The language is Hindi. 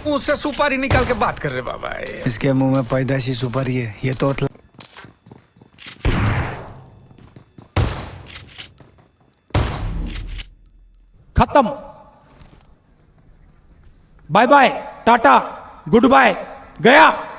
मुंह से सुपारी निकाल के बात कर रहे बाबा। इसके मुंह में पैदाशी सुपारी है, ये तो खत्म। Bye bye, tata, good bye, गया।